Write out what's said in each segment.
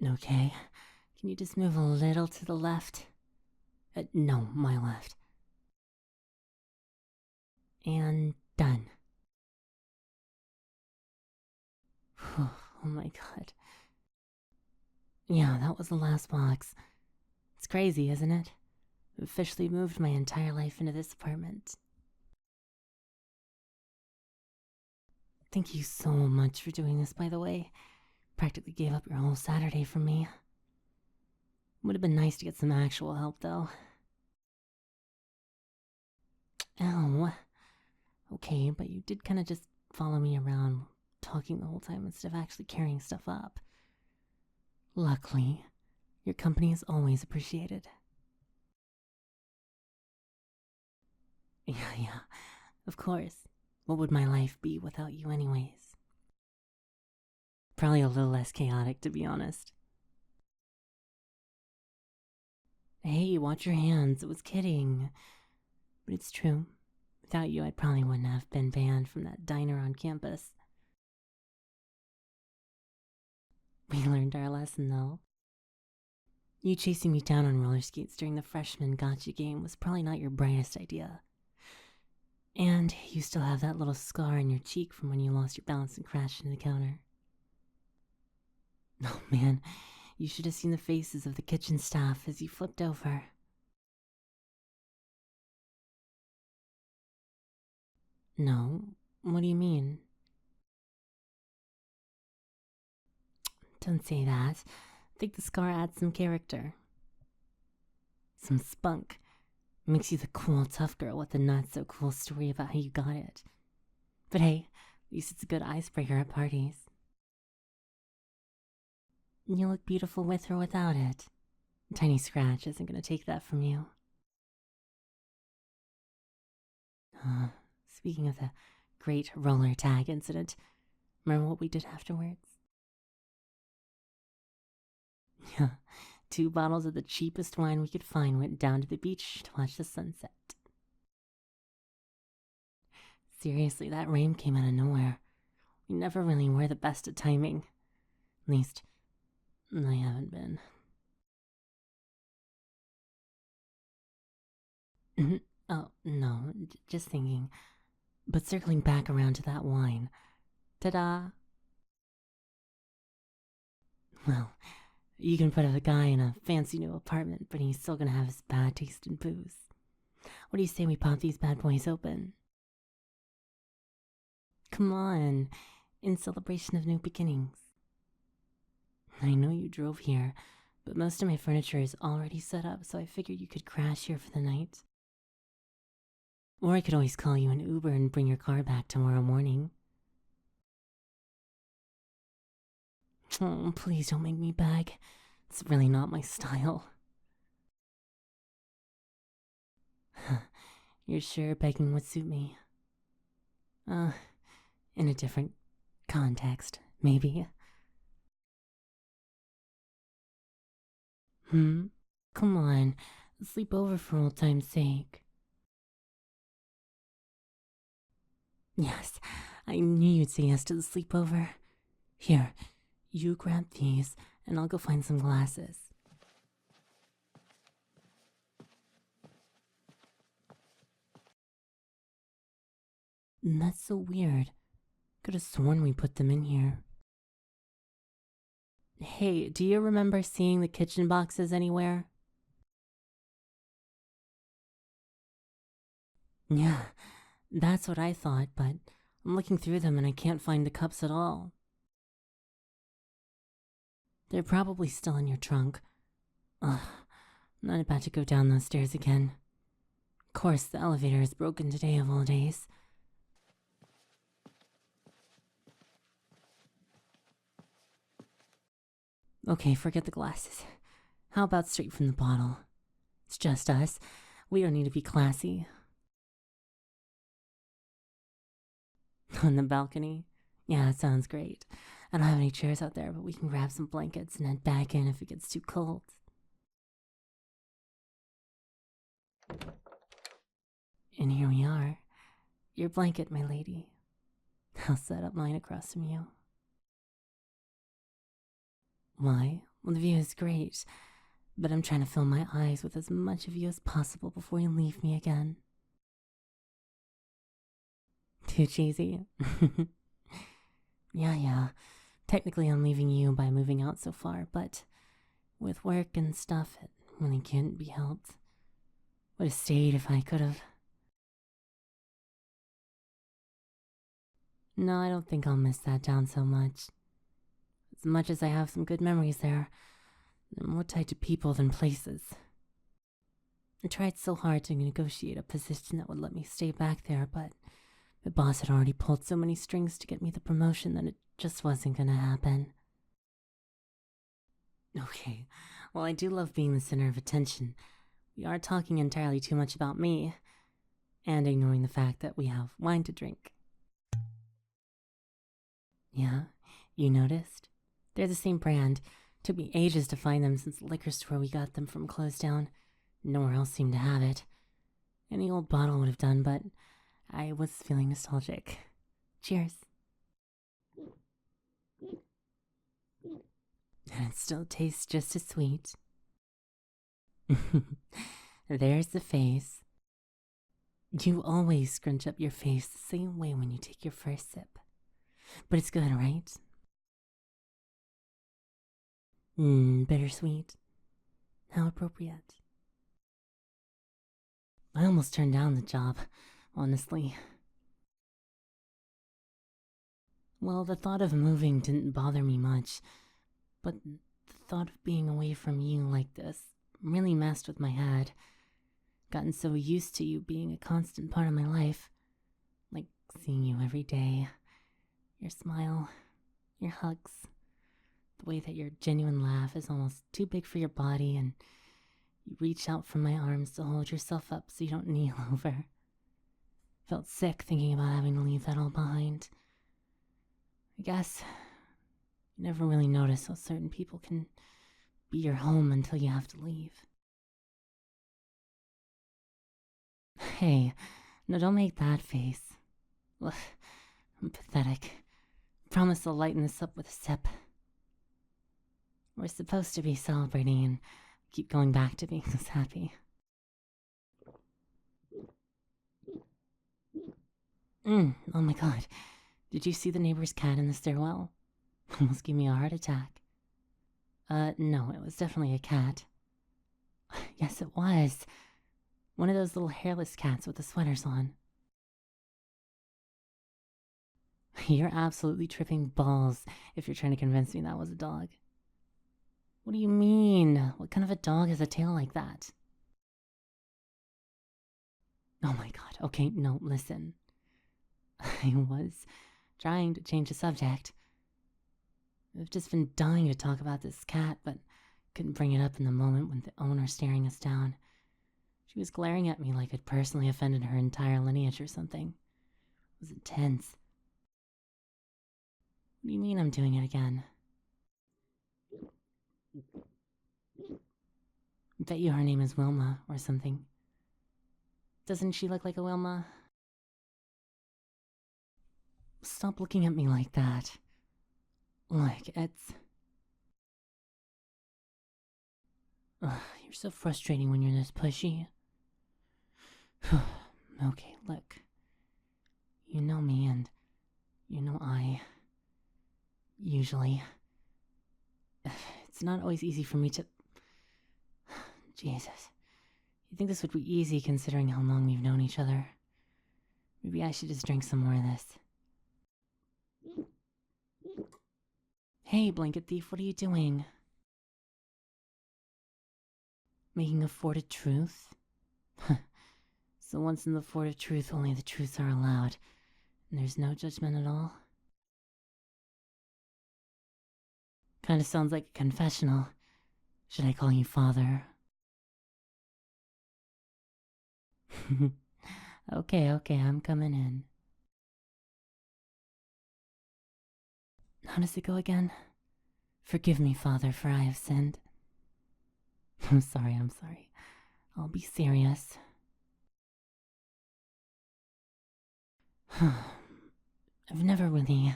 Okay, can you just move a little to the left? No, my left. And done. Oh my god. Yeah, that was the last box. It's crazy, isn't it? I've officially moved my entire life into this apartment. Thank you so much for doing this, by the way. Practically gave up your whole Saturday for me. Would have been nice to get some actual help, though. Ow. Okay, but you did kind of just follow me around, talking the whole time instead of actually carrying stuff up. Luckily, your company is always appreciated. Yeah, of course. What would my life be without you anyways? Probably a little less chaotic, to be honest. Hey, watch your hands, I was kidding. But it's true. Without you, I probably wouldn't have been banned from that diner on campus. We learned our lesson, though. You chasing me down on roller skates during the freshman gotcha game was probably not your brightest idea. And you still have that little scar on your cheek from when you lost your balance and crashed into the counter. Oh man, you should have seen the faces of the kitchen staff as you flipped over. No, what do you mean? Don't say that. I think the scar adds some character. Some spunk. Makes you the cool, tough girl with the not-so-cool story about how you got it. But hey, at least it's a good icebreaker at parties. You look beautiful with or without it. A tiny scratch isn't going to take that from you. Speaking of the great roller tag incident, remember what we did afterwards? Yeah, 2 bottles of the cheapest wine we could find went down to the beach to watch the sunset. Seriously, that rain came out of nowhere. We never really were the best at timing. At least, I haven't been. Oh, no, just thinking. But circling back around to that wine. Ta-da! Well, you can put a guy in a fancy new apartment, but he's still gonna have his bad taste in booze. What do you say we pop these bad boys open? Come on, in celebration of new beginnings. I know you drove here, but most of my furniture is already set up, so I figured you could crash here for the night. Or I could always call you an Uber and bring your car back tomorrow morning. Oh, please don't make me beg. It's really not my style. You're sure begging would suit me? In a different context, maybe. Come on, sleep over for old time's sake. Yes, I knew you'd say yes to the sleepover. Here, you grab these, and I'll go find some glasses. That's so weird. Could have sworn we put them in here. Hey, do you remember seeing the kitchen boxes anywhere? Yeah, that's what I thought, but I'm looking through them and I can't find the cups at all. They're probably still in your trunk. Ugh, I'm not about to go down those stairs again. Of course, the elevator is broken today of all days. Okay, forget the glasses. How about straight from the bottle? It's just us. We don't need to be classy. On the balcony? Yeah, that sounds great. I don't have any chairs out there, but we can grab some blankets and head back in if it gets too cold. And here we are. Your blanket, my lady. I'll set up mine across from you. Why? Well, the view is great, but I'm trying to fill my eyes with as much of you as possible before you leave me again. Too cheesy? Yeah. Technically, I'm leaving you by moving out so far, but with work and stuff, it really can't be helped. Would have stayed if I could have. No, I don't think I'll miss that town so much. As much as I have some good memories there, they're more tied to people than places. I tried so hard to negotiate a position that would let me stay back there, but the boss had already pulled so many strings to get me the promotion that it just wasn't gonna happen. Okay, well, I do love being the center of attention. We are talking entirely too much about me, and ignoring the fact that we have wine to drink. Yeah, you noticed? They're the same brand. Took me ages to find them since the liquor store we got them from closed down. Nowhere else seemed to have it. Any old bottle would have done, but I was feeling nostalgic. Cheers. And it still tastes just as sweet. There's the face. You always scrunch up your face the same way when you take your first sip. But it's good, right? Bittersweet. How appropriate. I almost turned down the job, honestly. Well, the thought of moving didn't bother me much, but the thought of being away from you like this really messed with my head. Gotten so used to you being a constant part of my life. Like seeing you every day. Your smile, your hugs, the way that your genuine laugh is almost too big for your body, and you reach out from my arms to hold yourself up so you don't kneel over. Felt sick thinking about having to leave that all behind. I guess you never really notice how certain people can be your home until you have to leave. Hey, no, don't make that face. Ugh, I'm pathetic. Promise I'll lighten this up with a sip. We're supposed to be celebrating and keep going back to being this happy. Oh my god. Did you see the neighbor's cat in the stairwell? Almost gave me a heart attack. No, it was definitely a cat. Yes, it was. One of those little hairless cats with the sweaters on. You're absolutely tripping balls if you're trying to convince me that was a dog. What do you mean? What kind of a dog has a tail like that? Oh my god, okay, no, listen. I was trying to change the subject. I've just been dying to talk about this cat, but couldn't bring it up in the moment when the owner's staring us down. She was glaring at me like I'd personally offended her entire lineage or something. It was intense. What do you mean I'm doing it again? I bet you her name is Wilma or something. Doesn't she look like a Wilma? Stop looking at me like that. Look, it's... Ugh, you're so frustrating when you're this pushy. Okay, look. You know me and you know I... Usually... It's not always easy for me to... Jesus. You'd think this would be easy considering how long we've known each other. Maybe I should just drink some more of this. Hey, blanket thief, what are you doing? Making a fort of truth? So once in the fort of truth, only the truths are allowed, and there's no judgment at all? Kinda sounds like a confessional. Should I call you father? Okay, I'm coming in. How does it go again? Forgive me, Father, for I have sinned. I'm sorry. I'll be serious. I've never really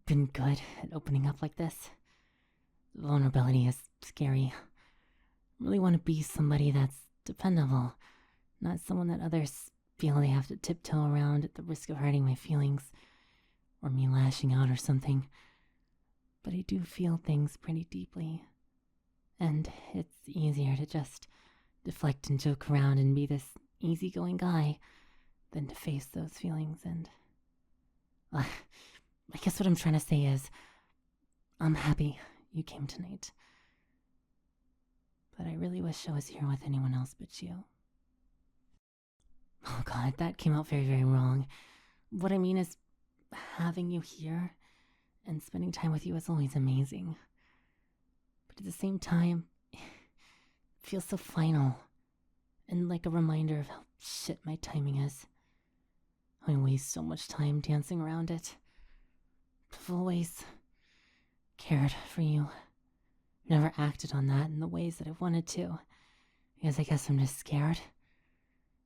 been good at opening up like this. vulnerability is scary. I really want to be somebody that's dependable, not someone that others feel they have to tiptoe around at the risk of hurting my feelings or me lashing out or something. But I do feel things pretty deeply, and it's easier to just deflect and joke around and be this easygoing guy than to face those feelings. And I guess what I'm trying to say is I'm happy you came tonight, but I really wish I was here with anyone else but you. Oh god, that came out very, very wrong. What I mean is, having you here and spending time with you is always amazing. But at the same time, it feels so final and like a reminder of how shit my timing is. I waste so much time dancing around it. I've always cared for you. Never acted on that in the ways that I wanted to, because I guess I'm just scared.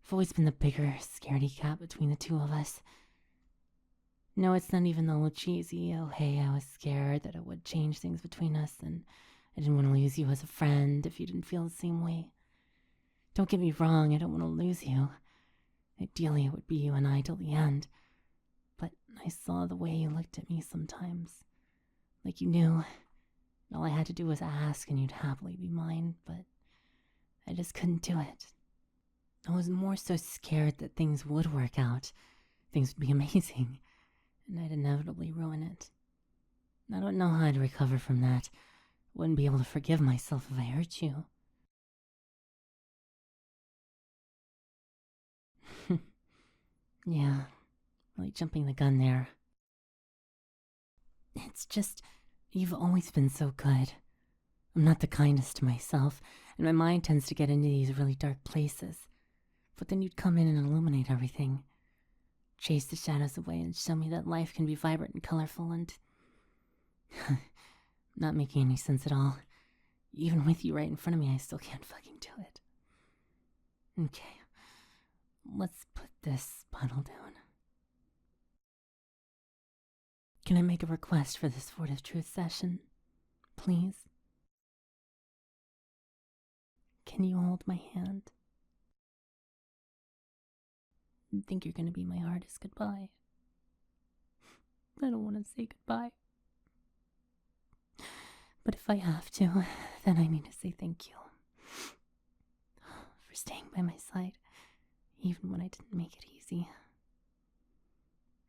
I've always been the bigger scaredy cat between the two of us. No, it's not even the old cheesy, oh hey, I was scared that it would change things between us, and I didn't want to lose you as a friend if you didn't feel the same way. Don't get me wrong, I don't want to lose you. Ideally, it would be you and I till the end. But I saw the way you looked at me sometimes. Like you knew. All I had to do was ask and you'd happily be mine, but I just couldn't do it. I was more so scared that things would work out. Things would be amazing. And I'd inevitably ruin it. I don't know how I'd recover from that. Wouldn't be able to forgive myself if I hurt you. Yeah, really jumping the gun there. It's just, you've always been so good. I'm not the kindest to myself, and my mind tends to get into these really dark places. But then you'd come in and illuminate everything. Chase the shadows away and show me that life can be vibrant and colorful and... not making any sense at all. Even with you right in front of me, I still can't fucking do it. Okay. Let's put this bottle down. Can I make a request for this Fort of Truth session? Please? Can you hold my hand? I think you're gonna be my hardest goodbye. I don't want to say goodbye. But if I have to, then I need to say thank you. For staying by my side, even when I didn't make it easy.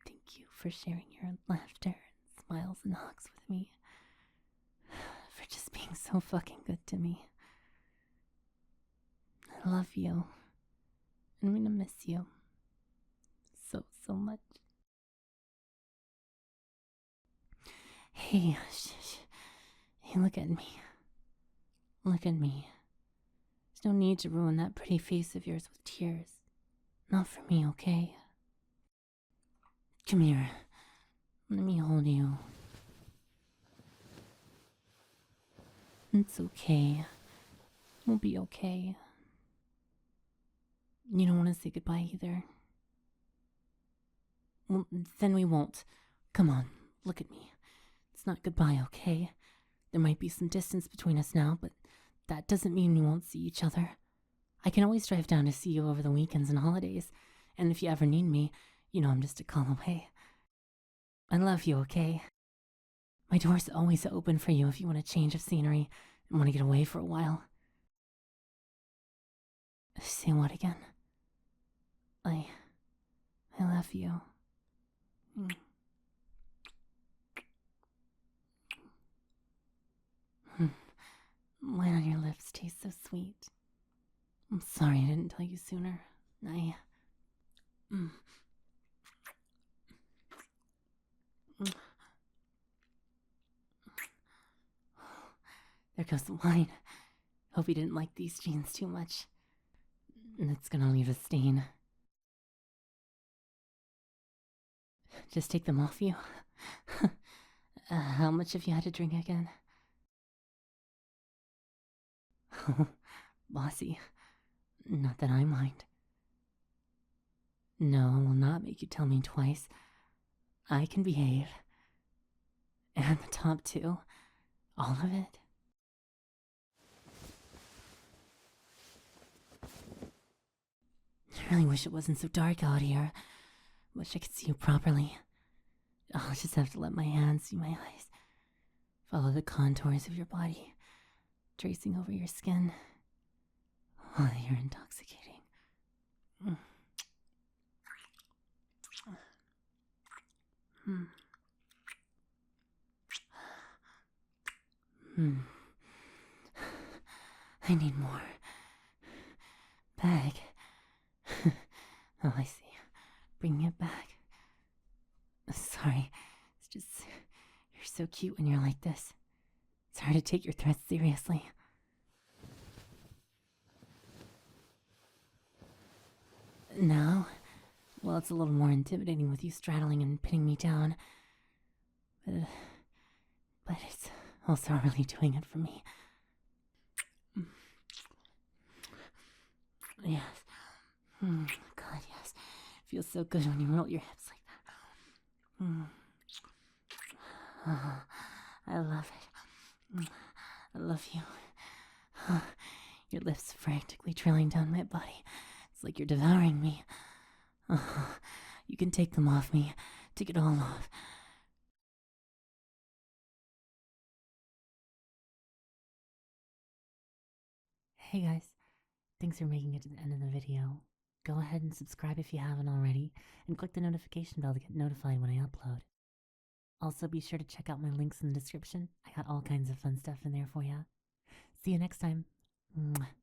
Thank you for sharing your laughter and smiles and hugs with me. For just being so fucking good to me. I love you. I'm gonna miss you. So much. Hey, hey, look at me. Look at me. There's no need to ruin that pretty face of yours with tears. Not for me, okay? Come here. Let me hold you. It's okay. We'll be okay. You don't want to say goodbye either. Well, then we won't. Come on, look at me. It's not goodbye, okay? There might be some distance between us now, but that doesn't mean we won't see each other. I can always drive down to see you over the weekends and holidays, and if you ever need me, you know I'm just a call away. I love you, okay? My door's always open for you if you want a change of scenery and want to get away for a while. Say what again? I love you. Why do your lips taste so sweet? I'm sorry I didn't tell you sooner. There goes the wine. Hope you didn't like these jeans too much. It's gonna leave a stain. Just take them off you? How much have you had to drink again? Bossy. Not that I mind. No, I will not make you tell me twice. I can behave. And the top too. All of it. really wish it wasn't so dark out here. Wish I could see you properly. I'll just have to let my hands see my eyes. Follow the contours of your body, tracing over your skin. Oh, you're intoxicating. I need more. Bag. Oh, I see. Bringing it back. Sorry. It's just... You're so cute when you're like this. It's hard to take your threats seriously. Now? Well, it's a little more intimidating with you straddling and pinning me down. But it's also really doing it for me. Yes. God, yes. Feels so good when you roll your hips like that. Oh, I love it. I love you. Your lips frantically trailing down my body. It's like you're devouring me. You can take them off me. Take it all off. Hey guys, thanks for making it to the end of the video. Go ahead and subscribe if you haven't already, and click the notification bell to get notified when I upload. Also, be sure to check out my links in the description. I got all kinds of fun stuff in there for ya. See you next time. Mwah.